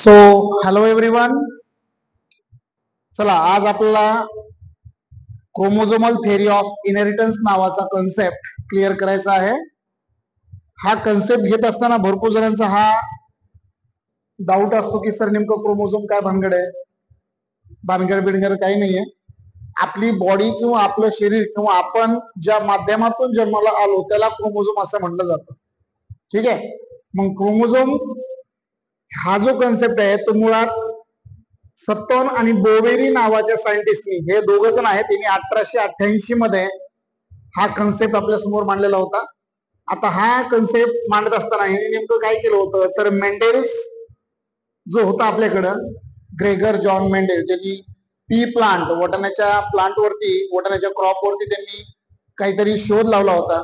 So hello everyone. चला आज आपल्याला क्रोमोझोमल थेअरी ऑफ इनहेरिटन्स नावाचा कन्सेप्ट क्लिअर करायचा आहे. हा कन्सेप्ट घेत असताना भरपूर जणांचा हा डाऊट असतो की सर नेमकं क्रोमोझोम काय भानगड आहे. भानगड बिनगड काही नाहीये. आपली बॉडी किंवा आपलं शरीर किंवा आपण ज्या माध्यमातून जन्माला आलो त्याला क्रोमोझोम असं म्हटलं जातं. ठीक आहे. मग क्रोमोझोम हा जो कन्सेप्ट आहे तो मुळात सत्तॉन आणि बोवेरी नावाच्या सायंटिस्टनी, हे दोघ जण आहेत, त्यांनी 1888 मध्ये हा कन्सेप्ट आपल्या समोर मांडलेला होता. आता हा कन्सेप्ट मांडत असताना यांनी नेमकं काय केलं होतं तर मेंडेल्स जो होता आपल्याकडं, ग्रेगर जॉन मेंडेल, ज्यांनी पी प्लांट वटाण्याच्या प्लांटवरती, वटाण्याच्या क्रॉपवरती त्यांनी काहीतरी शोध लावला होता.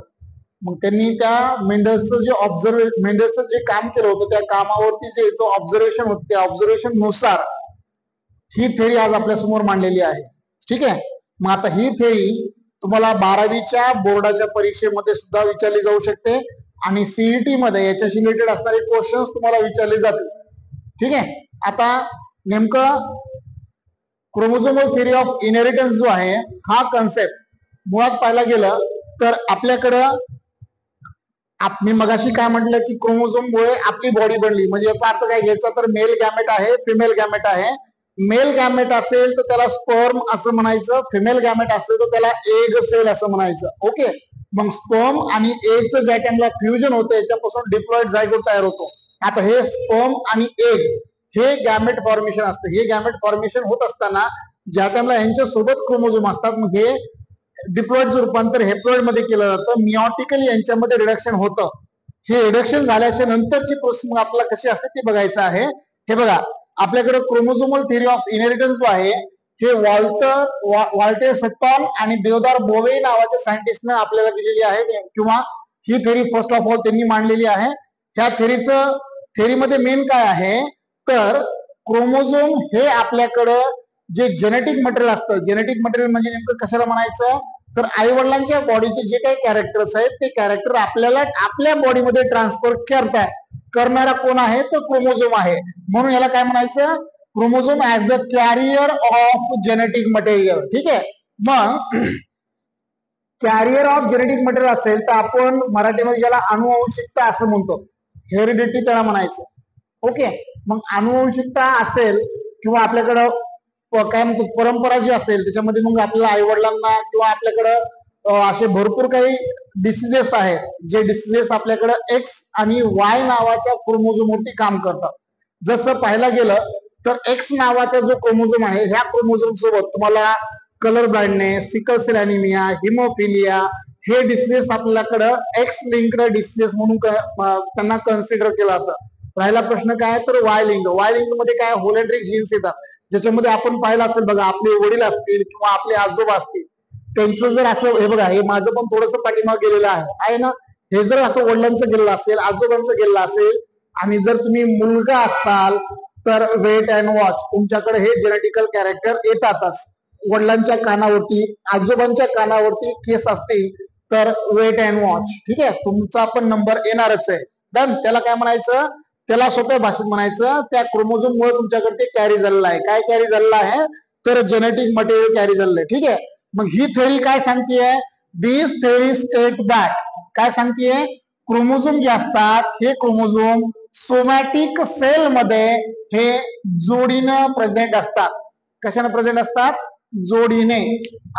मग त्यांनी त्या मेंडेल्सचं जे काम केलं होतं त्या कामावरती जे ऑब्झर्वेशन होतं त्या ऑब्झर्वेशन नुसार ही थेरी आज आपल्या समोर मांडलेली आहे. ठीक आहे. मग आता ही थेरी तुम्हाला 12वीच्या बोर्डाच्या परीक्षेमध्ये सुद्धा विचारली जाऊ शकते आणि सीईटी मध्ये याच्याशी रिलेटेड असणारे क्वेश्चन्स तुम्हाला विचारले जातील. ठीक आहे. आता नेमकं क्रोमोझोमल थेरी ऑफ इनहेरिटन्स जो आहे हा कन्सेप्ट मुळात पाहायला गेलं तर आपल्याकडं मी मगाशी काय म्हटलं की क्रोमोझोम मुळे आपली बॉडी बनली. म्हणजे याचा अर्थ काय घ्यायचा तर मेल गॅमेट आहे, फिमेल गॅमेट आहे. मेल गॅमेट असेल तर त्याला स्पर्म असं म्हणायचं, फिमेल गॅमेट असेल तर त्याला एग सेल असं म्हणायचं. ओके. मग स्पर्म आणि एगचं ज्या टाइमला फ्युजन होतं याच्यापासून डिप्लॉइड झायगोट तयार होतो. आता हे स्पर्म आणि एग हे गॅमेट फॉर्मेशन असतं. हे गॅमेट फॉर्मेशन होत असताना ज्या टाइमला यांच्या सोबत क्रोमोझोम असतात मग हे डिप्लॉइडचं रूपांतर हेप्लॉइड मध्ये केलं जातं. मिओटिकली यांच्यामध्ये रिडक्शन होतं. हे रिडक्शन झाल्याच्या नंतरची प्रोसेस मग आपल्याला कशी असते ते बघायचं आहे. हे बघा आपल्याकडे क्रोमोझोमल थेरी ऑफ इनहेरिटन्स जो आहे हे वॉल्टर सत्तॉन आणि देवदार बोवे नावाच्या सायंटिस्टने आपल्याला दिलेली आहे, किंवा ही थेरी फर्स्ट ऑफ ऑल त्यांनी मांडलेली आहे. ह्या थेरीमध्ये मेन काय आहे तर क्रोमोझोम हे आपल्याकडं जे जेनेटिक मटेरियल असतं, जेनेटिक मटेरियल म्हणजे नेमकं कशाला म्हणायचं तर आई वडिलांच्या बॉडीचे जे काही कॅरेक्टर्स आहेत ते कॅरेक्टर आपल्याला आपल्या बॉडीमध्ये ट्रान्सफर करणारा कोण आहे तर क्रोमोझोम आहे. म्हणून याला काय म्हणायचं chromosome as the carrier of genetic material. ठीक आहे. मग कॅरियर ऑफ जेनेटिक मटेरियल असेल तर आपण मराठीमध्ये ज्याला अनुवंशिकता असं म्हणतो, हेरिडिटी त्याला म्हणायचं. ओके. मग अनुवंशिकता असेल किंवा आपल्याकडं काय म्हणतो परंपरा जी असेल त्याच्यामध्ये मग आपल्याला आई वडिलांना किंवा आपल्याकडं असे भरपूर काही डिसिजेस आहेत जे डिसिजेस आपल्याकडं एक्स आणि वाय नावाच्या क्रोमोझोमवरती काम करतात. जसं पाहायला गेलं तर एक्स नावाचा जो क्रोमोझोम आहे ह्या क्रोमोझोम सोबत तुम्हाला colour blindness, sickle cell anaemia, haemophilia हे डिसिजेस आपल्याकडं एक्स लिंक्ड डिसिजेस म्हणून त्यांना कन्सिडर केलं जातं. राहिला प्रश्न काय तर वाय लिंक. वाय लिंक मध्ये काय होलेंड्रिक जीन्स येतात ज्याच्यामध्ये आपण पाहिलं असेल बघा आपले वडील असतील किंवा आपले आजोबा असतील त्यांचं जर असं हे बघा हे माझं पण थोडंसं पाठीमाग गेलेलं आहे ना. हे जर असं वडिलांचं गेलेलं असेल आजोबांचं गेलेलं असेल आणि जर तुम्ही मुलगा असाल तर वेट अँड वॉच तुमच्याकडे हे जेनेटिकल कॅरेक्टर येतातच. वडिलांच्या कानावरती आजोबांच्या कानावरती केस असतील तर वेट अँड वॉच. ठीक आहे. तुमचा पण नंबर येणारच आहे. डन. त्याला काय म्हणायचं त्याला सोप्या भाषेत म्हणायचं त्या क्रोमोझोम मुळे तुमच्याकडे ते कॅरी झालेलं आहे. काय कॅरी झालेलं आहे तर जेनेटिक मटेरियल कॅरी झालेलं आहे. ठीक आहे. मग ही थेरी काय सांगतेय दिस थेरी स्टेट दॅट काय सांगतेय क्रोमोझोम जे असतात हे क्रोमोझोम सोमॅटिक सेल मध्ये हे जोडीनं प्रेझेंट असतात. कशाने प्रेझेंट असतात जोडीने.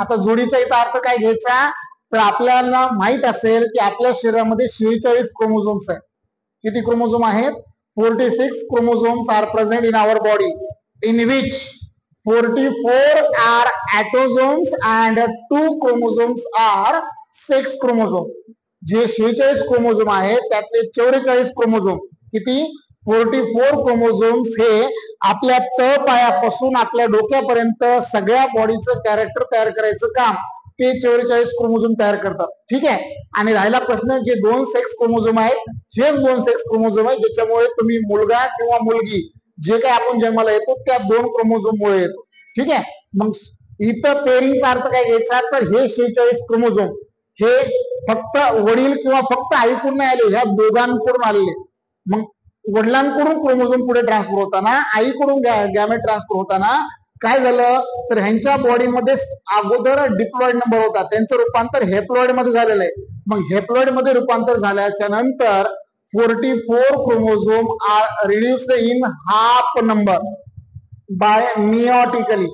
आता जोडीचा इथं अर्थ काय घ्यायचा तर आपल्याला माहित असेल की आपल्या शरीरामध्ये 46 क्रोमोझोम्स आहेत. किती क्रोमोझोम आहेत 46 chromosomes are present in our body in which 44 are autosomes and 2 chromosomes are sex chromosome. जे 46 क्रोमोझोम आहेत त्यातले 44 क्रोमोझोम किती 44 क्रोमोझोम्स हे आपल्या तळपायापासून आपल्या डोक्यापर्यंत सगळ्या बॉडीचं कॅरेक्टर तयार करायचं काम ते 44 क्रोमोझोम तयार करतात. ठीक आहे. आणि राहिला प्रश्न जे 2 सेक्स क्रोमोझोम आहेत हेच 2 सेक्स क्रोमोझोम आहे ज्याच्यामुळे तुम्ही मुलगा किंवा मुलगी जे काही आपण जन्माला येतो त्या 2 क्रोमोझोम मुळे येतो. ठीक आहे. मग इथं पेरिंगचा अर्थ काय घ्यायचा तर हे 46 क्रोमोझोम हे फक्त वडील किंवा फक्त आईकडून नाही आले ह्या दोघांकडून आलेले. मग वडिलांकडून क्रोमोझोम पुढे ट्रान्सफर होताना, आईकडून गॅमेट ट्रान्सफर होताना काय झालं तर ह्यांच्या बॉडीमध्ये अगोदर डिप्लॉइड नंबर होता, त्यांचं रूपांतर हेप्लॉइड मध्ये झालेलं आहे. मग हेप्लॉइड मध्ये रूपांतर झाल्याच्या नंतर 44 chromosome are reduced in half number by meiotically.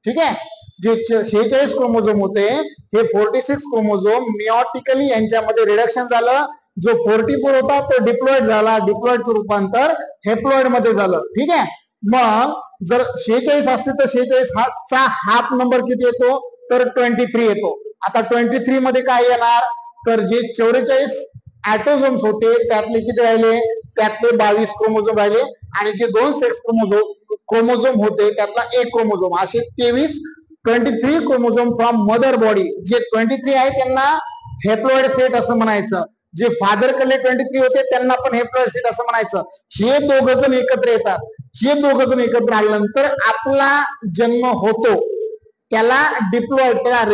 ठीक आहे, जे 46 क्रोमोझोम होते हे 46 क्रोमोझोम मिओटिकली यांच्यामध्ये रिडक्शन झालं. जो 44 होता तो डिप्लॉइड झाला, डिप्लॉइडचं रूपांतर हेप्लॉइड मध्ये झालं. ठीक आहे, मग जर 46 असते तर 46 चा हाफ नंबर किती येतो तर 23 येतो. आता 23 मध्ये काय येणार तर जे 44 ऍटोझोम्स होते त्यातले किती राहिले, त्यातले 22 क्रोमोझोम राहिले आणि जे 2 सेक्स क्रोमोझोम होते त्यातला 1 क्रोमोझोम, असे 23 क्रोमोझोम फ्रॉम मदर बॉडी. जे 23 आहे त्यांना हेप्लॉइड सेट असं म्हणायचं, जे फादर कडले 23 होते त्यांना पण हेप्लॉइड सेट असं म्हणायचं. हे दोघ जण एकत्र येतात, हे दोघ जण एकत्र आल्यानंतर आपला जन्म होतो, त्याला डिप्लॉइड, त्याला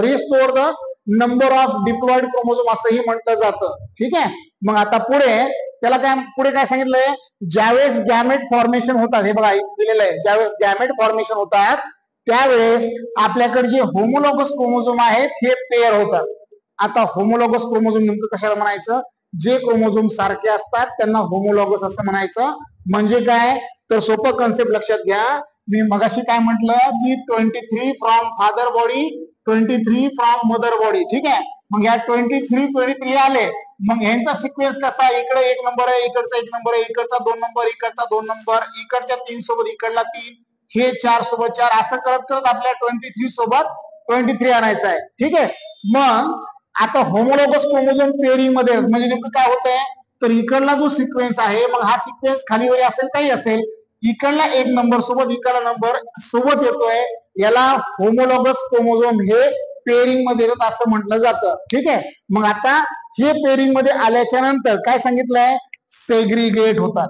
restore the number of diploid chromosome असंही म्हटलं जातं. ठीक आहे, मग आता त्याला पुढे काय सांगितलंय, ज्यावेळेस गॅमेट फॉर्मेशन होतात, हे बघा दिलेलं आहे, ज्यावेळेस गॅमेट फॉर्मेशन होतात त्यावेळेस आपल्याकडे जे होमोलॉगस क्रोमोझोम आहेत हे पेअर होतात. आता होमोलॉगस क्रोमोझोम नेमकं कशाला म्हणायचं, जे क्रोमोझोम सारखे असतात त्यांना होमोलॉगस असं म्हणायचं. म्हणजे काय तर सोपं कन्सेप्ट लक्षात घ्या, मी मगाशी काय म्हटलं की 23 from father body, 23 from mother body. ठीक आहे, मग या 23 आले, मग ह्यांचा सिक्वेन्स कसा, इकडे 1 नंबर आहे, इकडचा 1 नंबर आहे, इकडचा 2 नंबर, इकडचा 2 नंबर, इकडच्या 3 सोबत इकडला 3, हे 4 सोबत 4, असं करत करत आपल्या 23 सोबत 23 आणायचं आहे. ठीक आहे, मग आता होमोलॉगस क्रोमोझोम पेअरिंग मध्ये म्हणजे नेमकं काय होतंय तर इकडला जो सिक्वेन्स आहे, मग हा सिक्वेन्स खाली वर असेल काही असेल, इकडला 1 नंबर सोबत इकडला नंबर सोबत येतोय, याला होमोलॉगस क्रोमोझोम हे पेअरिंग मध्ये येतात असं म्हटलं जातं. ठीक आहे, मग आता हे पेअरिंग मध्ये आल्याच्या नंतर काय सांगितलंय, सेग्रिगेट होतात.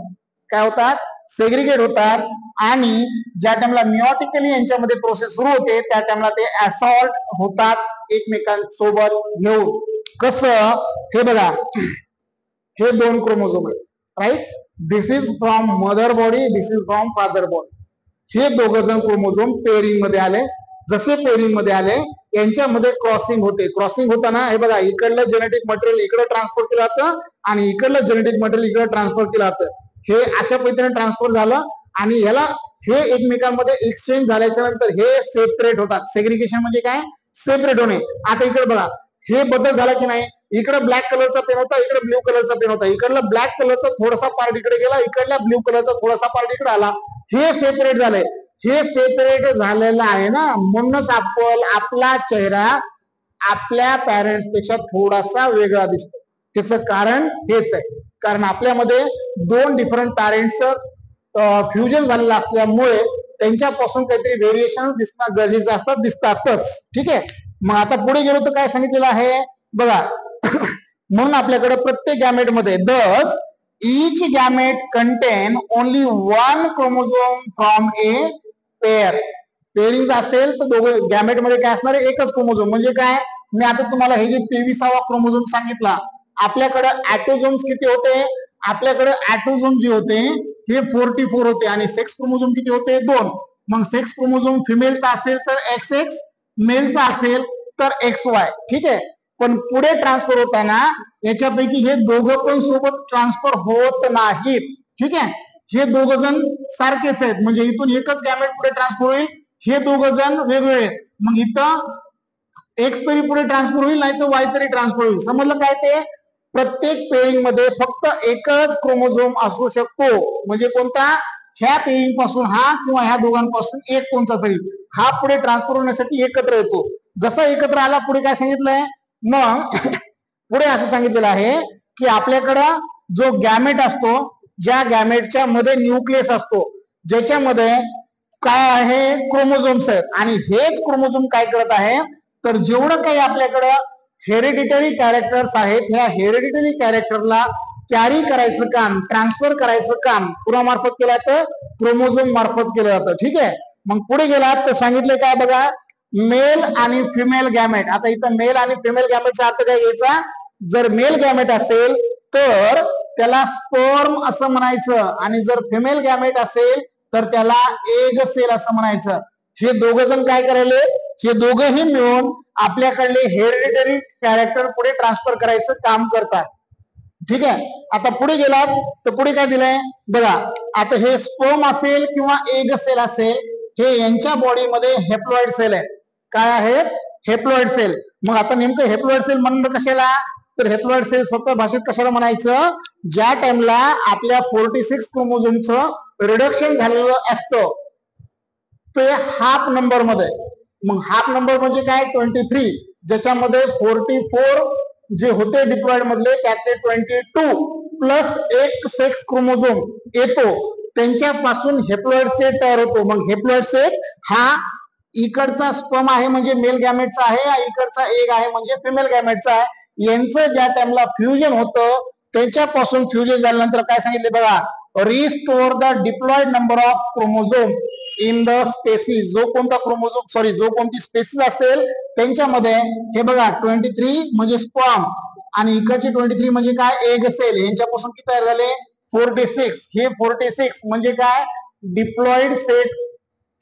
काय होतात, सेग्रिगेट होतात. आणि ज्या टाइमला मिओटिकली यांच्यामध्ये प्रोसेस सुरू होते त्या टाइमला ते असॉल्ट होतात एकमेकांसोबत घेऊन. कसं, हे बघा, हे 2 क्रोमोझोम आहेत, right, this is from mother body, this is from father body. हे दोघ जण क्रोमोझोम पेअरिंग मध्ये आले. जसे पेअरिंग मध्ये आले यांच्यामध्ये क्रॉसिंग होते. क्रॉसिंग होताना हे बघा, इकडलं जेनेटिक मटेरियल इकडे ट्रान्सफर केलं जातं आणि इकडलं जेनेटिक मटेरियल इकडे ट्रान्सफर केलं जातं. हे अशा पद्धतीने ट्रान्सफर झालं आणि याला हे एकमेकांमध्ये एक्सचेंज झाल्याच्या नंतर हे सेपरेट होतात. सेग्रिगेशन म्हणजे काय, सेपरेट होणे. आता इकडे बघा, हे बदल झाला की नाही, इकडे ब्लॅक कलरचा पेन होता, इकडे ब्ल्यू कलरचा पेन होता, इकडला ब्लॅक कलरचा थोडासा पार्ट इकडे गेला, इकडल्या ब्ल्यू कलरचा थोडासा पार्ट इकडे आला, हे सेपरेट झालंय. हे सेपरेट झालेलं आहे ना, म्हणूनच आपला चेहरा आपल्या पॅरेंट्स पेक्षा थोडासा वेगळा दिसतो. त्याचं कारण हेच आहे, कारण आपल्यामध्ये 2 डिफरंट पॅरेंट्सचं फ्युजन झालेलं असल्यामुळे त्यांच्यापासून काहीतरी व्हेरिएशन दिसणं गरजेचं असतात, दिसतातच. ठीक आहे, मग आता पुढे गेलो तर काय सांगितलेलं आहे बघा, म्हणून आपल्याकडे प्रत्येक गॅमेट मध्ये दस each gamete contain only one chromosome from a pair. Pairing असेल तर दोघं गॅमेट मध्ये काय असणार आहे, एकच क्रोमोझोम. म्हणजे काय, मी आता तुम्हाला हे जे 23वा क्रोमोझोम सांगितला, आपल्याकडे ऍटोझोम्स किती होते, आपल्याकडे ऍटोझोम जे होते हे 44 होते आणि सेक्स क्रोमोझोम किती होते, 2. मग सेक्स क्रोमोझोम फिमेलचा असेल तर XX, मेलचा असेल तर XY. ठीक आहे, पण पुढे ट्रान्सफर होताना याच्यापैकी हे दोघं पण सोबत ट्रान्सफर होत नाहीत. ठीक आहे, हे दोघ जण सारखेच आहेत, म्हणजे इथून एकच गॅमेट पुढे ट्रान्सफर होईल, हे दोघ जण वेगवेगळे आहेत. मग इथं X तरी पुढे ट्रान्सफर होईल, नाही तर Y तरी ट्रान्सफर होईल. समजलं काय ते, प्रत्येक पेअरिंग मध्ये फक्त एकच क्रोमोझोम असू शकतो. म्हणजे कोणता, ह्या पेअरिंग पासून हा किंवा ह्या दोघांपासून एक कोणता तरी, हा पुढे ट्रान्सफर होण्यासाठी एकत्र येतो. जसा एकत्र आला पुढे काय सांगितलंय, मग पुढे असं सांगितलेलं आहे की आपल्याकडं जो गॅमेट असतो, ज्या गॅमेटच्या मध्ये न्यूक्लियस असतो, ज्याच्यामध्ये काय आहे, क्रोमोझोम्स आहेत, आणि हेच क्रोमोझोम काय करत आहे तर जेवढं काही आपल्याकडं हेरिडिटरी कॅरेक्टर्स आहेत, ह्या हेरिडिटरी कॅरेक्टरला कॅरी करायचं काम, ट्रान्सफर करायचं काम कुणामार्फत केलं जातं, क्रोमोझोम मार्फत केलं जातं. ठीक आहे, मग पुढे गेलात तर सांगितले काय बघा, मेल आणि फिमेल गॅमेट. आता इथं मेल आणि फिमेल गॅमेटचा अर्थ काय घ्यायचा, जर मेल गॅमेट असेल तर त्याला स्पर्म असं म्हणायचं, आणि जर फिमेल गॅमेट असेल तर त्याला एग सेल असं म्हणायचं. हे दोघ जण काय करायले, हे दोघंही मिळून आपल्याकडले हेरिडिटरी कॅरेक्टर पुढे ट्रान्सफर करायचं काम करतात. ठीक आहे. आता पुढे गेलात तर पुढे काय दिलंय बघा. आता हे स्पर्म असेल किंवा एग सेल असेल, हे यांच्या बॉडीमध्ये हेप्लॉइड सेल आहे. काय आहेत? Haploid cell. मग आता नेमकं हेप्लॉइड सेल म्हणणं कशाला, तर हेप्लॉइड सेल सोप्या भाषेत कशाला म्हणायचं, ज्या टाइमला आपल्या 46 क्रोमोझोमचं रिडक्शन झालेलं असतं ते हाफ नंबर मध्ये. मग हाफ नंबर म्हणजे काय, 23, ज्याच्यामध्ये 44 जे होते डिप्लॉइड मधले त्यातले 22 प्लस एक सेक्स क्रोमोझोम येतो, त्यांच्यापासून हेप्लॉइड सेट तयार होतो. मग हेप्लॉइड सेट हा इकडचा स्पर्म आहे म्हणजे मेल गॅमेटचा आहे, इकडचा एग आहे म्हणजे फिमेल गॅमेटचा आहे. यांचं ज्या टाइमला फ्युजन होतं त्याच्यापासून फ्युजन झाल्यानंतर काय सांगितले बघा, restore the diploid number of chromosome in the species. जो कोणता क्रोमोझोम जो कोणती स्पेसिस असेल त्यांच्यामध्ये हे बघा 23 म्हणजे स्पर्म आणि इकडचे 23 म्हणजे काय, एग सेल. यांच्यापासून किती तयार झाले, 46. हे 46 म्हणजे काय, डिप्लॉइड सेट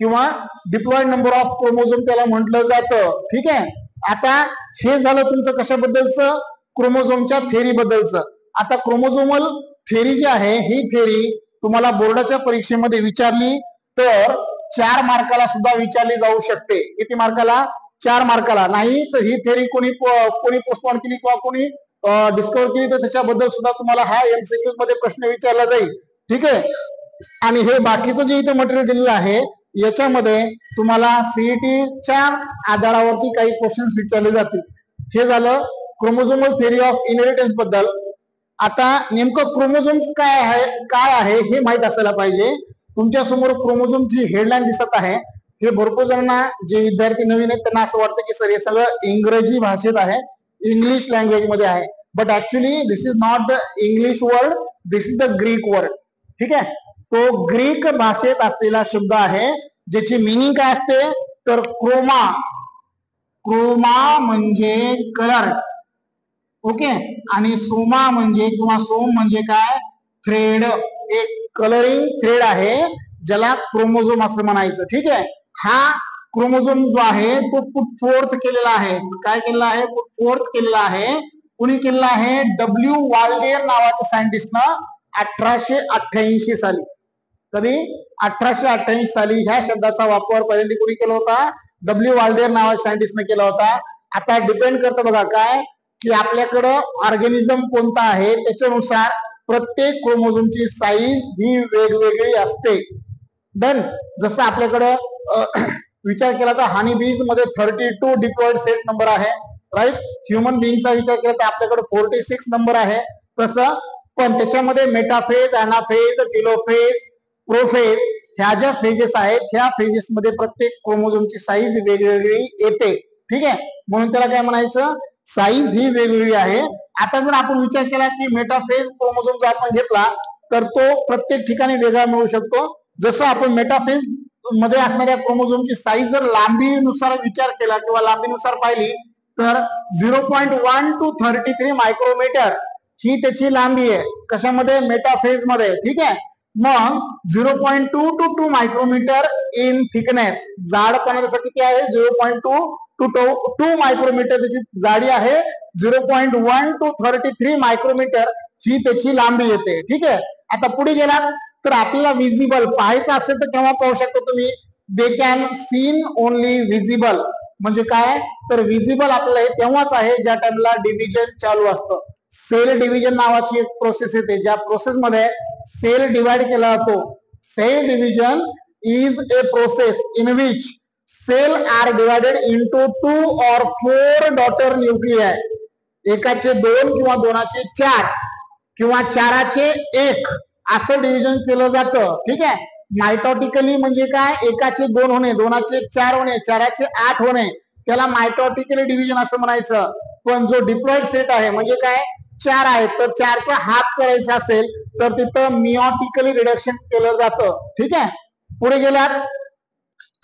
किंवा डिप्लॉइड नंबर ऑफ क्रोमोझोम त्याला म्हटलं जातं. ठीक आहे. आता हे झालं तुमचं कशाबद्दलचं, क्रोमोझोमच्या थेरी बद्दलचं. आता क्रोमोझोमल थेरी जी आहे ही थेरी तुम्हाला बोर्डाच्या परीक्षेमध्ये विचारली तर 4 मार्काला सुद्धा विचारली जाऊ शकते. किती मार्काला, 4 मार्काला. नाही तर ही थेरी कोणी पोस्टपोन केली किंवा कोणी डिस्कवर केली तर त्याच्याबद्दल सुद्धा तुम्हाला हा एमसीक्यू मध्ये प्रश्न विचारला जाईल. ठीक आहे. आणि हे बाकीचं जे इथे मटेरियल दिलेलं आहे याच्यामध्ये तुम्हाला सीईटीच्या आधारावरती काही क्वेश्चन्स विचारले जातील. हे झालं क्रोमोझोमल थेरी ऑफ इनहेरिटन्स बद्दल. आता नेमकं क्रोमोझोम काय आहे हे माहित असायला पाहिजे. तुमच्या समोर क्रोमोझोमची हेडलाईन दिसत आहे. हे भरपूर जणांना, जे विद्यार्थी नवीन आहेत त्यांना असं वाटतं की सर हे सगळं इंग्रजी भाषेत आहे, इंग्लिश लँग्वेज मध्ये आहे. But actually this is not the English word, this is the Greek word. ठीक आहे. तो ग्रीक भाषेत असलेला शब्द आहे ज्याची मिनिंग काय असते तर क्रोमा. क्रोमा म्हणजे कलर. ओके. आणि सोमा म्हणजे किंवा सोम म्हणजे काय, थ्रेड. एक कलरिंग थ्रेड आहे ज्याला क्रोमोझोम असं म्हणायचं. ठीक आहे. हा क्रोमोझोम जो आहे तो पुट फोर्थ केलेला आहे. काय केलेला आहे, पुट फोर्थ केलेला आहे. कुणी केलेला आहे, डब्ल्यू वाल्डेर नावाच्या सायंटिस्टनं 1888 साली. कधी, 1888 साली ह्या शब्दाचा वापर पहिल्यांदा कोणी केला होता, डब्ल्यू वाल्डेर नावाच्या सायंटिस्टने केला होता. आता डिपेंड करतं बघा काय, की आपल्याकडं ऑर्गॅनिझम कोणता आहे त्याच्यानुसार प्रत्येक क्रोमोझोमची साईज ही वेगवेगळी असते. डन. जसं आपल्याकडं विचार केला तर हनी बीज मध्ये 32 डिप्लॉइड सेट नंबर आहे. राईट. ह्युमन बिईंगचा विचार केला तर आपल्याकडे 46 नंबर आहे. तसं पण त्याच्यामध्ये मेटाफेज, अनाफेज, टेलोफेज, प्रोफेज ह्या ज्या फेजेस आहेत ह्या फेजेस मध्ये प्रत्येक क्रोमोझोमची साईज वेगवेगळी येते. ठीक आहे. म्हणून त्याला काय म्हणायचं, साईज ही वेगवेगळी आहे. आता जर आपण विचार केला की मेटाफेज क्रोमोझोम जर आपण घेतला तर तो प्रत्येक ठिकाणी वेगळा मिळू शकतो. जसं आपण मेटाफेज मध्ये असणाऱ्या क्रोमोझोमची साईज जर लांबीनुसार विचार केला किंवा लांबीनुसार पाहिली तर 0.1 to 33 मायक्रोमीटर ही त्याची लांबी आहे. कशामध्ये, मेटाफेज मध्ये. ठीक आहे. मग 0.2 to 2 मायक्रोमीटर इन थिकनेस. जाडपणा त्याचा किती आहे, 0.2 to 2 मायक्रोमीटर त्याची जाडी आहे. 0.1 to 33 मायक्रोमीटर ही त्याची लांबी येते. ठीक आहे. आता पुढे गेला तर आपल्याला विजिबल पाहायचं असेल तर केव्हा पाहू शकता तुम्ही, they can seen only visible. म्हणजे काय, तर विजिबल आपल्याला हे तेव्हाच आहे ज्या टाइमला डिव्हिजन चालू असतं. सेल डिव्हिजन नावाची एक प्रोसेस येते, ज्या प्रोसेस मध्ये सेल डिवाइड केला जातो. Cell division is a process in which cell are divided into 2 or 4 daughter nuclei. एकाचे 2 किंवा 2चे 4 किंवा 4चे 1 असं डिव्हिजन केलं जातं. ठीक आहे. मायटॉटिकली म्हणजे काय, एकाचे 2 होणे, 2चे 4 होणे, 4चे 8 होणे, त्याला मायटॉटिकली डिव्हिजन असं म्हणायचं. पण जो डिप्लॉइड सेट आहे म्हणजे काय, 4 आहे तर 4चा हाफ करायचा असेल तर तिथं मिओटिकली रिडक्शन केलं जातं. ठीक आहे. पुढे गेल्यात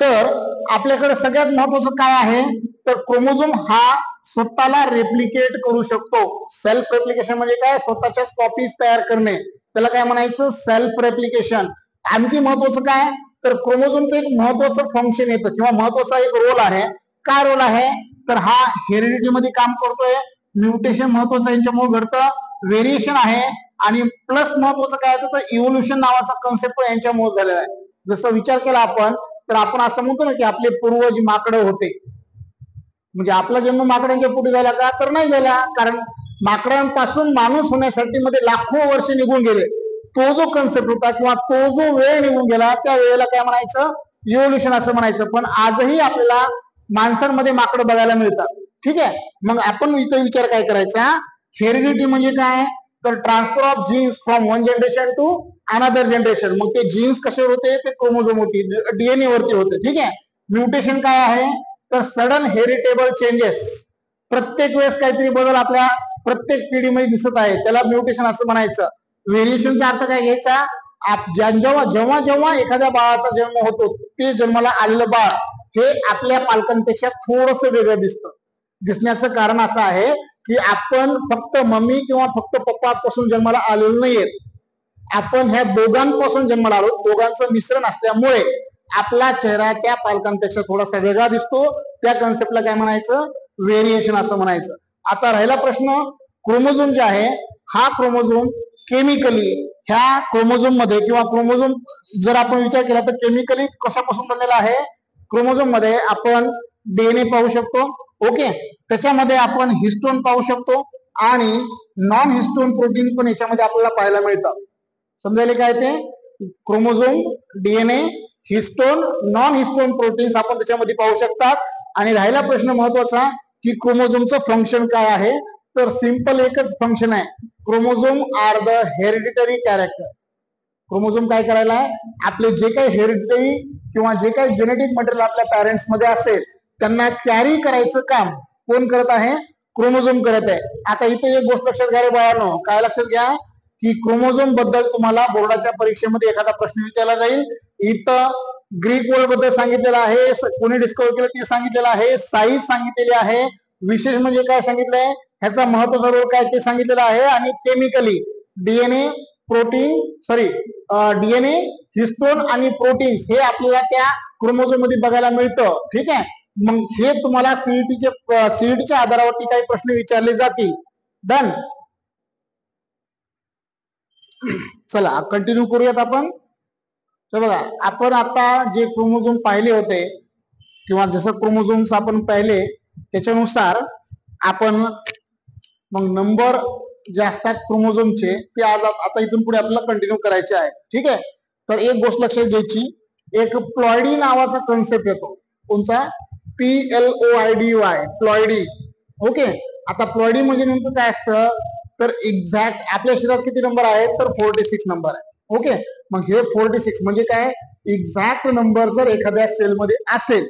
तर आपल्याकडे सगळ्यात महत्वाचं काय आहे तर क्रोमोझोम हा स्वतःला रेप्लिकेट करू शकतो. सेल्फ रेप्लिकेशन म्हणजे काय? स्वतःच्याच कॉपीज तयार करणे, त्याला काय म्हणायचं? Self replication. आणखी महत्वाचं काय? तर क्रोमोझोमचं एक महत्वाचं फंक्शन येतं किंवा महत्वाचा एक रोल आहे. काय रोल आहे? तर हा हेरिडिटी मध्ये काम करतोय. म्युटेशन महत्वाचं यांच्यामुळे घडतं, व्हेरिएशन आहे, आणि प्लस महत्वाचं काय होतं तर इव्होल्युशन नावाचा कन्सेप्ट यांच्यामुळे झालेला आहे. जसं विचार केला आपण तर आपण असं म्हणतो ना की आपले पूर्वज माकडं होते. म्हणजे आपला जन्म माकडांच्या पोटी झाला का? तर नाही झाला, कारण माकडांपासून माणूस होण्यासाठी मध्ये लाखो वर्ष निघून गेले. तो जो कन्सेप्ट होता किंवा तो जो वेळ निघून गेला त्या वेळेला काय म्हणायचं? इव्होल्युशन असं म्हणायचं. पण आजही आपल्याला माणसांमध्ये माकडं बघायला मिळतात. ठीक आहे, मग आपण इथं विचार काय करायचा? हेरिडिटी म्हणजे काय? तर transfer of genes from one generation to another generation. मग ते जीन्स कशावर होते? ते क्रोमोझोम होती, डीएनए वरती होते. ठीक आहे. म्युटेशन काय आहे? तर सडन हेरिटेबल चेंजेस. प्रत्येक वेळेस काहीतरी बदल आपल्या प्रत्येक पिढीमध्ये दिसत आहे, त्याला म्युटेशन असं म्हणायचं. व्हेरिएशनचा अर्थ काय घ्यायचा? जेव्हा जेव्हा एखाद्या बाळाचा जन्म होतो ते जन्माला आलेलं बाळ हे आपल्या पालकांपेक्षा थोडस वेगळं दिसतं. दिसण्याचं कारण असं आहे की आपण फक्त मम्मी किंवा फक्त पप्पा पासून जन्माला आलेलो नाहीये, आपण ह्या दोघांपासून जन्माला आलो. दोघांचं मिश्रण असल्यामुळे आपला चेहरा त्या पालकांपेक्षा थोडासा वेगळा दिसतो. त्या कन्सेप्टला काय म्हणायचं? व्हेरिएशन असं म्हणायचं. आता राहिला प्रश्न, क्रोमोझोम जे आहे हा क्रोमोझोम केमिकली ह्या क्रोमोझोम मध्ये किंवा क्रोमोझोम जर आपण विचार केला तर केमिकली कशापासून बनलेला आहे? क्रोमोझोम मध्ये आपण डीएनए पाहू शकतो. ओके, त्याच्यामध्ये आपण हिस्टोन पाहू शकतो आणि नॉन हिस्टोन प्रोटीन पण याच्यामध्ये आपल्याला पाहायला मिळतात. समजायला काय? ते chromosome, DNA, histone, non histone proteins आपण त्याच्यामध्ये पाहू शकतात. आणि राहिला प्रश्न महत्वाचा की क्रोमोझोमचं फंक्शन काय आहे? तर सिंपल एकच फंक्शन आहे, chromosome are the hereditary character. Chromosome काय करायला आहे? आपले जे काही हेरिडिटरी किंवा जे काही जेनेटिक मटेरियल आपल्या पॅरेंट्स मध्ये असेल त्यांना कॅरी करायचं काम कोण करत आहे? क्रोमोझोम करत आहे. आता इथे एक गोष्ट लक्षात घ्या रे बाळांनो. काय लक्षात घ्या? की क्रोमोझोम बद्दल तुम्हाला बोर्डाच्या परीक्षेमध्ये एखादा प्रश्न विचारला जाईल. इथं ग्रीक वर्ड बद्दल सांगितलेलं आहे, कोणी डिस्कवर केलं ते सांगितलेलं आहे, साईज सांगितलेली आहे, विशेष म्हणजे काय सांगितलंय, ह्याचा महत्वाचा रोल काय ते सांगितलेलं आहे, आणि केमिकली डीएनए डीएनए, हिस्टोन आणि प्रोटीन्स हे आपल्याला त्या क्रोमोझोम मध्ये बघायला मिळतं. ठीक आहे, मग हे तुम्हाला सीईटीच्या आधारावरती काही प्रश्न विचारले जातील. डन. चला कंटिन्यू करूयात आपण. तर बघा, आपण आता जे क्रोमोझोम पाहिले होते किंवा जसं क्रोमोझोम्स आपण पाहिले त्याच्यानुसार आपण मग नंबर जे असतात क्रोमोझोमचे ते आज आता इथून पुढे आपल्याला कंटिन्यू करायचे आहे. ठीक आहे, तर एक गोष्ट लक्षात घ्यायची, एक प्लॉयडी नावाचा कन्सेप्ट येतो. कोणता? PLOIDY, ploidy. ओके, आता प्लॉयडी म्हणजे नेमकं काय असतं? तर एक्झॅक्ट आपल्या शरीरात किती नंबर आहे? तर 46 नंबर आहे. ओके, मग हे 46 म्हणजे काय? एक्झॅक्ट नंबर जर एखाद्या सेलमध्ये असेल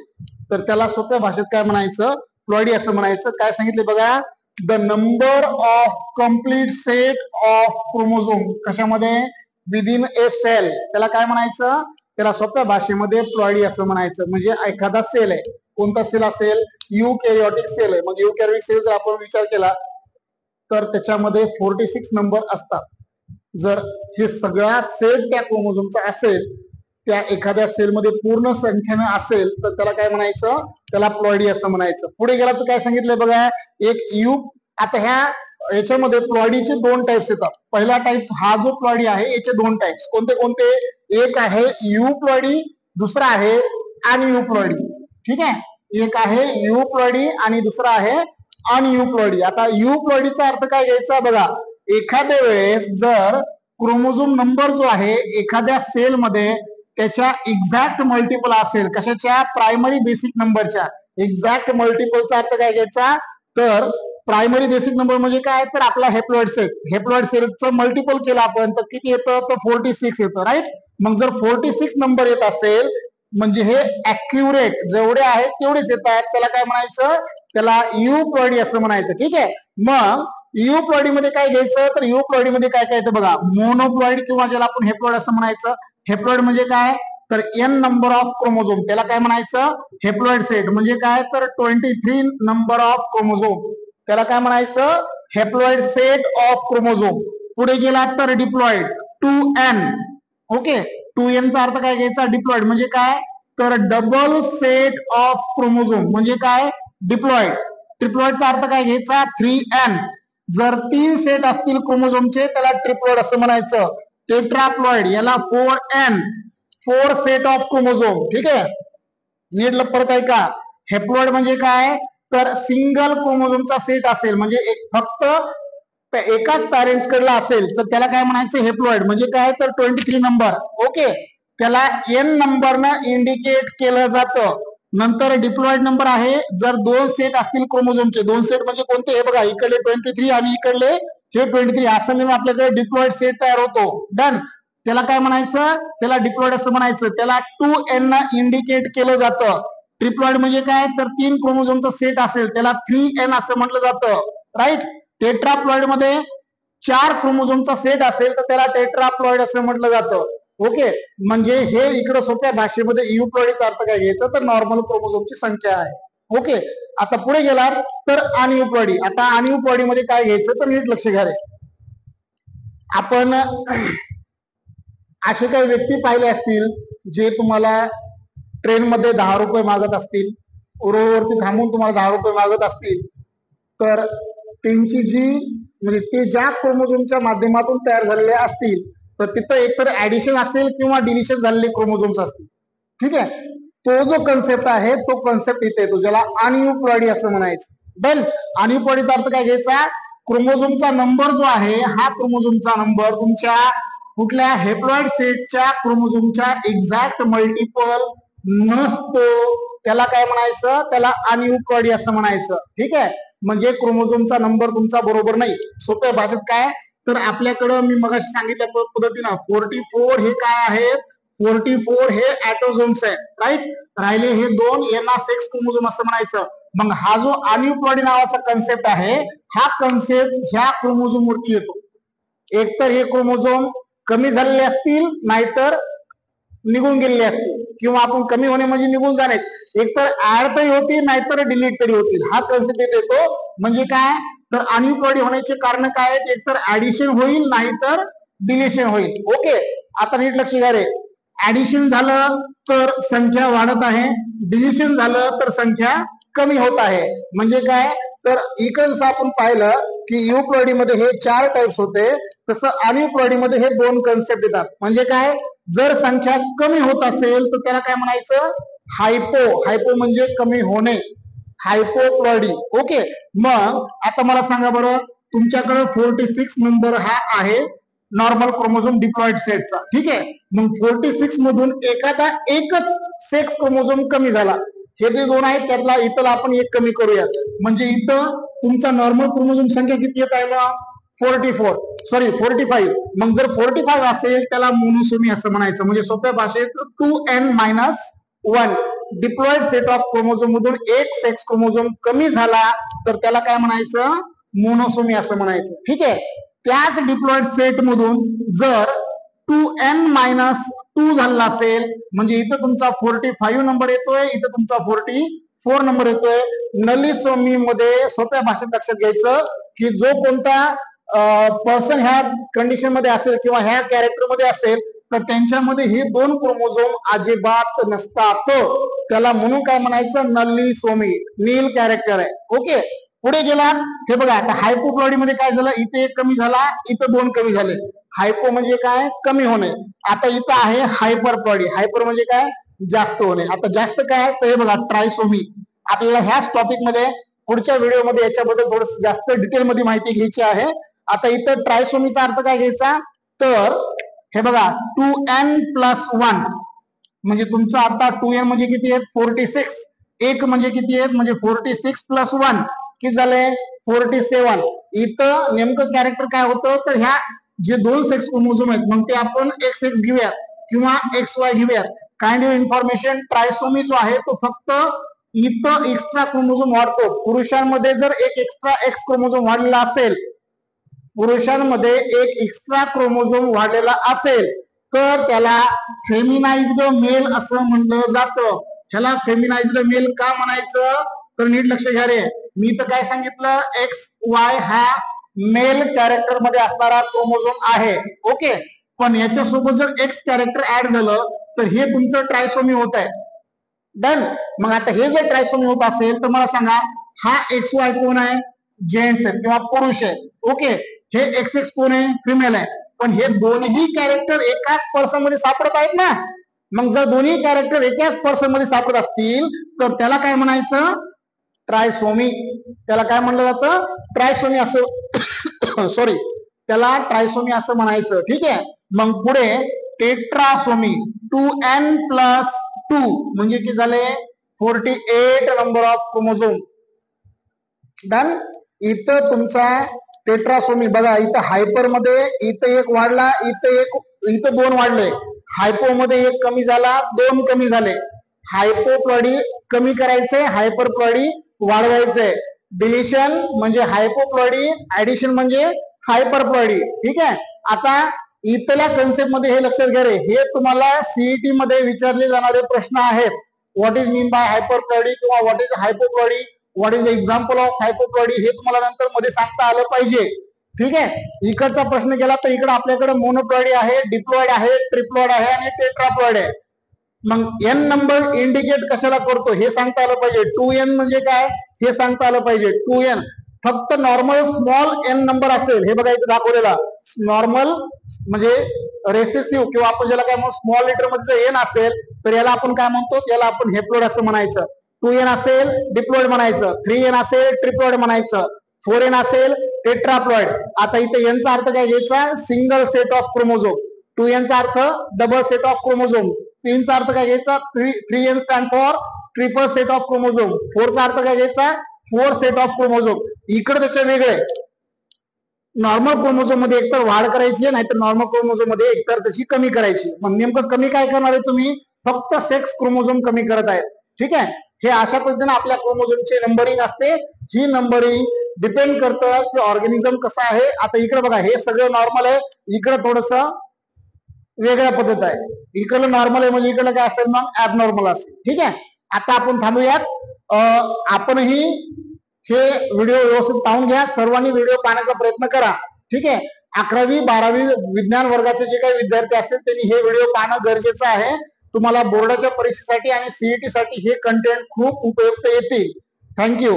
तर त्याला सोप्या भाषेत काय म्हणायचं? प्लॉयडी असं म्हणायचं. काय सांगितले बघा? The number of complete set of chromosome. कशामध्ये? Within a cell. त्याला काय म्हणायचं? त्याला सोप्या भाषेमध्ये प्लॉयडी असं म्हणायचं. म्हणजे एखादा सेल आहे, कोणता सेल असेल? युकॅरियोटिक सेल आहे. मग युकॅरियोटिक सेल जर आपण विचार केला तर त्याच्यामध्ये 46 नंबर असतात. जर हे सगळा सेल त्या क्रोमोझोमचा असेल, त्या एखाद्या सेलमध्ये पूर्ण संख्येनं असेल तर त्याला काय म्हणायचं? त्याला प्लॉयडी असं म्हणायचं. पुढे गेला तर काय सांगितलंय बघा? आता ह्या याच्यामध्ये प्लॉयडीचे 2 टाइप्स येतात. पहिला टाइप हा जो प्लॉयडी आहे याचे 2 टाइप्स कोणते कोणते? एक आहे यू प्लॉयडी, दुसरा आहे अनयू प्लॉयडी. ठीक आहे, एक आहे यू प्लॉयडी आणि दुसरा आहे अनयू प्लॉयडी. आता यू प्लॉयडीचा अर्थ काय घ्यायचा बघा? एखाद्या वेळेस जर क्रोमोझोम नंबर जो आहे एखाद्या सेलमध्ये त्याच्या एक्झॅक्ट मल्टिपल असेल, कशाच्या? प्रायमरी बेसिक नंबरच्या एक्झॅक्ट मल्टिपलचा अर्थ काय घ्यायचा? तर प्रायमरी बेसिक नंबर म्हणजे काय? तर आपला हेप्लॉइड सेटचं मल्टिपल केलं आपण तर किती येतं? तर 46 येतं. राईट. मग जर 46 नंबर येत असेल म्हणजे हे ऍक्युरेट जेवढे आहेत तेवढेच येतात, त्याला काय म्हणायचं? त्याला यू प्लॉयडी असं म्हणायचं. ठीक आहे, मग यू प्लॉयडी मध्ये काय घ्यायचं? तर यू प्लॉयडी मध्ये काय काय येतं बघा? मोनोप्लॉइड किंवा ज्याला आपण हेप्लॉइड असं म्हणायचं. हेप्लॉइड म्हणजे काय? तर एन नंबर ऑफ क्रोमोझोम त्याला काय म्हणायचं हेप्लॉइड सेट. म्हणजे काय तर 23 नंबर ऑफ क्रोमोझोम त्याला काय म्हणायचं हेप्लॉइड सेट ऑफ क्रोमोझोम. पुढे गेला तर डिप्लॉइड 2n. ओके 2n चा अर्थ काय घ्यायचा डिप्लॉइड म्हणजे काय तर डबल सेट ऑफ क्रोमोझोम म्हणजे काय डिप्लॉइड. ट्रिप्लॉइडचा अर्थ काय घ्यायचा 3n. जर 3 सेट असतील क्रोमोझोमचे त्याला ट्रिप्लॉइड असं म्हणायचं. टेट्राप्लॉइड याला 4n 4 सेट ऑफ क्रोमोझोम. ठीक आहे नीट परत आहे का हेप्लॉइड म्हणजे काय तर सिंगल क्रोमोझोमचा सेट असेल म्हणजे फक्त एकाच पॅरेंट्स कडला असेल तर त्याला काय म्हणायचं हेप्लॉइड. म्हणजे काय तर 23 नंबर. ओके त्याला एन नंबरनं इंडिकेट केलं जातं. नंतर डिप्लॉइड नंबर आहे जर 2 सेट असतील क्रोमोझोमचे. 2 सेट म्हणजे कोणते हे बघा इकडले 23 आणि इकडले हे 23 असं मिळून आपल्याकडे डिप्लॉइड सेट तयार होतो. डन. त्याला काय म्हणायचं त्याला डिप्लॉइड असं म्हणायचं. त्याला 2n न इंडिकेट केलं जातं. ट्रिप्लॉइड म्हणजे काय तर 3 क्रोमोझोमचा सेट असेल त्याला 3n असं म्हटलं जातं. राईट. टेट्राप्लॉइड मध्ये 4 क्रोमोझोमचा सेट असेल तर त्याला टेट्राप्लॉइड असं म्हटलं जातं. ओके म्हणजे हे इकडे सोप्या भाषेमध्ये इयुप्लॉइडचा अर्थ काय घ्यायचा तर नॉर्मल क्रोमोझोमची संख्या आहे. ओके आता पुढे गेला तर अनइयुप्लॉइडी. आता अनइयुप्लॉइडी मध्ये काय घ्यायचं तर नीट लक्ष घ्या रे. आपण असे काही व्यक्ती पाहिले असतील जे तुम्हाला ट्रेनमध्ये 10 रुपये मागत असतील रोडवरती थांबून तुम्हाला 10 रुपये मागत असतील तर त्यांची जी म्हणजे ते ज्या क्रोमोझोमच्या माध्यमातून तयार झालेले असतील तर तिथं एकतर ऍडिशन असेल किंवा डिलिशन झालेले क्रोमोझोम्स असतील. ठीक आहे तो जो कन्सेप्ट आहे तो कन्सेप्ट इथे येतो ज्याला अनइयुप्लॉइडी असं म्हणायचं. डन. अनइयुप्लॉइडीचा अर्थ काय घ्यायचा क्रोमोझोमचा नंबर जो आहे हा क्रोमोझोमचा नंबर तुमच्या कुठल्या हेप्लॉइड सेटच्या क्रोमोझोमच्या एक्झॅक्ट मल्टिपल नसतो. त्याला काय म्हणायचं त्याला अनइयुप्लॉइडी असं म्हणायचं. ठीक आहे म्हणजे क्रोमोझोमचा नंबर तुमचा बरोबर नाही. सोप्या भाषेत काय तर आपल्याकडं मी मगाशी सांगितल्या पद्धतीनं 44 हे काय आहे 44 हे ऍटोझोम्स आहेत. राईट. राहिले हे 2 यांना सेक्स क्रोमोझोम असं म्हणायचं. मग हा जो अनइयुप्लॉइडी नावाचा कन्सेप्ट आहे हा कन्सेप्ट ह्या क्रोमोझोम वरती येतो. एकतर हे क्रोमोझोम कमी झालेले असतील नाहीतर निघून गेलेले असतील किंवा आपण कमी होणे म्हणजे निघून जाणेच. एकतर ऍड तरी होतील नाहीतर डिलीट तरी होतील. हा कन्सेप्ट येतो. म्हणजे काय तर अनइयुप्लॉइडी होण्याचे कारण काय आहेत एकतर ऍडिशन होईल नाहीतर डिलिशन होईल. ओके आता नीट लक्ष घ्या रे. ऍडिशन झालं तर संख्या वाढत आहे डिलिशन झालं तर संख्या कमी होत आहे. म्हणजे काय तर इकडे जसं आपण पाहिलं की इयुप्लॉइडी मध्ये हे 4 टाइप्स होते तसं अनइयुप्लॉइडी मध्ये हे 2 कन्सेप्ट येतात. म्हणजे काय जर संख्या कमी होत असेल तर त्याला काय म्हणायचं हायपो. हायपो म्हणजे कमी होणे हायपोप्लॉइडी. ओके मग आता मला सांगा बरं तुमच्याकडे 46 नंबर हा आहे नॉर्मल क्रोमोझोम डिप्लॉइड सेटचा. ठीक आहे मग 46 मधून एखादा एकच सेक्स क्रोमोझोम कमी झाला. हे जे 2 आहेत त्यातला इथं आपण एक कमी करूया. म्हणजे इथं तुमचा नॉर्मल क्रोमोझोम संख्या किती येत आहे मग 45. मग जर 45 असेल त्याला मोनोसोमी असं म्हणायचं. म्हणजे सोप्या भाषेत 2n-1 diploid set of chromosome मधून एक सेक्स क्रोमोझोम कमी झाला तर त्याला काय म्हणायचं मोनोसोमी असं म्हणायचं. ठीक आहे त्याच डिप्लॉइड सेट मधून जर 2n-2 झाला असेल म्हणजे इथं तुमचा 45 नंबर येतोय इथं तुमचा 44 नंबर येतोय. नलिसोमी मध्ये सोप्या भाषेत लक्षात घ्यायचं की जो कोणता पर्सन ह्या कंडिशन मध्ये असेल किंवा ह्या कॅरेक्टर मध्ये असेल तर त्यांच्यामध्ये हे 2 क्रोमोझोम अजिबात नसतात. त्याला म्हणून काय म्हणायचं नलिसोमी नील कॅरेक्टर आहे. ओके पुढे गेला हे बघा आता हायपोप्लॉइडी मध्ये काय झालं इथे 1 कमी झाला इथं 2 कमी झाले. हायपो म्हणजे काय कमी होणे. आता इथं आहे हायपरप्लॉइडी. हायपर म्हणजे काय जास्त होणे. आता जास्त काय तर हे बघा ट्रायसोमी. आपल्याला ह्याच टॉपिक मध्ये पुढच्या व्हिडिओमध्ये याच्याबद्दल थोडं जास्त डिटेल मध्ये माहिती घ्यायची आहे. आता इथं ट्रायसोमीचा अर्थ काय घ्यायचा तर हे बघा 2n+1 म्हणजे तुमचं आता 2n म्हणजे किती आहेत 46. 1 म्हणजे किती आहेत म्हणजे 46+1 किती झाले 47. इथं नेमकं कॅरेक्टर काय होतं तर ह्या जे 2 सेक्स क्रोमोझोम आहेत मग ते आपण XX घेऊयात किंवा XY घेऊयात. काइंड ऑफ इन्फॉर्मेशन ट्रायसोमी जो आहे तो फक्त इथं एक्स्ट्रा क्रोमोझोम वाढतो. पुरुषांमध्ये जर एक एक्स्ट्रा एक्स क्रोमोझोम वाढलेला असेल पुरुषांमध्ये एक एक्स्ट्रा क्रोमोझोम वाढलेला असेल तर त्याला फेमिनाइज्ड मेल असं म्हणलं जातं. ह्याला फेमिनाइज्ड मेल का म्हणायचं तर नीट लक्ष घ्या रे. मी तर काय सांगितलं, एक्स वाय हा मेल कॅरेक्टर मध्ये असणारा क्रोमोझोम आहे. ओके, पण याच्यासोबत जर एक्स कॅरेक्टर ऍड झालं तर हे तुमचं ट्रायसोमी होत आहे. डन. मग आता हे जर ट्रायसोमी होत असेल तर मला सांगा, हा एक्स वाय कोण आहे, जेंट्स आहे किंवा पुरुष आहे. ओके, हे एक्स एक्स कोण आहे, फिमेल आहे. पण हे दोन्ही कॅरेक्टर एकाच पर्सन मध्ये सापडत आहेत ना. मग जर दोन्ही कॅरेक्टर एकाच पर्सन मध्ये सापडत असतील तर त्याला काय म्हणायचं, ट्रायसोमी. त्याला काय म्हणलं जातं, ट्रायसोमी असं सॉरी, त्याला ट्रायसोमी असं म्हणायचं. ठीक आहे. मग पुढे टेट्रासोमी, 2n+2 म्हणजे किती झाले, 48 नंबर ऑफ क्रोमोझोम. डन. इथं तुमचा टेट्रासोमी बघा, इथं हायपर मध्ये इथं एक वाढला, इथं 2 वाढले. हायपो मध्ये 1 कमी झाला, 2 कमी झाले. हायपोप्लॉइडी कमी करायचंय, हायपरप्लॉइडी वाढवायचंय. डिलिशन म्हणजे हायपोप्लॉइडी, ऍडिशन म्हणजे हायपरप्लॉइडी. ठीक आहे. आता इथल्या कन्सेप्ट मध्ये हे लक्षात घ्या रे, हे तुम्हाला सीईटी मध्ये विचारले जाणारे प्रश्न आहेत. What is mean by hyperploidy किंवा what is hypoploidy, what is the example of hypoploidy, हे तुम्हाला नंतर मध्ये सांगता आलं पाहिजे. ठीक आहे. इकडचा प्रश्न गेला तर इकडे आपल्याकडे मोनोप्लॉइडी आहे, डिप्लॉइड आहे, ट्रिप्लॉइड आहे आणि टेट्राप्लॉइड आहे. मग एन नंबर इंडिकेट कशाला करतो हे सांगता आलं पाहिजे. 2n म्हणजे काय हे सांगता आलं पाहिजे. 2n फक्त नॉर्मल स्मॉल एन नंबर असेल, हे बघा इथे दाखवलेला नॉर्मल म्हणजे रेसेसिव्ह किंवा आपण ज्याला काय म्हणतो स्मॉल लेटर मध्ये जर एन असेल तर याला आपण काय म्हणतो, त्याला आपण हेप्लॉइड असं म्हणायचं. 2n असेल डिप्लॉइड म्हणायचं, 3n असेल ट्रिप्लॉइड म्हणायचं, 4n असेल टेट्राप्लॉइड. आता इथे एनचा अर्थ काय घ्यायचा, single set of chromosome. 2n चा अर्थ डबल सेट ऑफ क्रोमोझोम. 3 चा अर्थ काय घ्यायचा, 3n stand for triple set of chromosome. 4 चा अर्थ काय घ्यायचा, 4 सेट ऑफ क्रोमोझोम. इकडे त्याचे वेगळे, नॉर्मल क्रोमोझोम मध्ये एकतर वाढ करायची आहे, नाहीतर नॉर्मल क्रोमोझोम मध्ये एकतर त्याची कमी करायची. मग नेमकं कमी काय करणार आहे तुम्ही, फक्त सेक्स क्रोमोझोम कमी करत आहे. ठीक आहे. हे अशा पद्धतीने आपल्या क्रोमोझोमची नंबरिंग असते. ही नंबरिंग डिपेंड करतं की ऑर्गॅनिझम कसं आहे. आता इकडे बघा, हे सगळं नॉर्मल आहे, इकडे थोडस वेगळ्या पद्धत आहे. इकडलं नॉर्मल आहे म्हणजे इकडलं काय असेल मग ऍबनॉर्मल असेल. ठीक आहे. आता आपण थांबूयात. आपणही हे व्हिडिओ व्यवस्थित पाहून घ्या, सर्वांनी व्हिडिओ पाहण्याचा प्रयत्न करा. ठीक आहे. 11वी 12वी विज्ञान वर्गाचे जे काही विद्यार्थी असतील त्यांनी हे व्हिडिओ पाहणं गरजेचं आहे. तुम्हाला बोर्डाच्या परीक्षेसाठी आणि सीईटी साठी हे कंटेंट खूप उपयुक्त येतील. थँक्यू.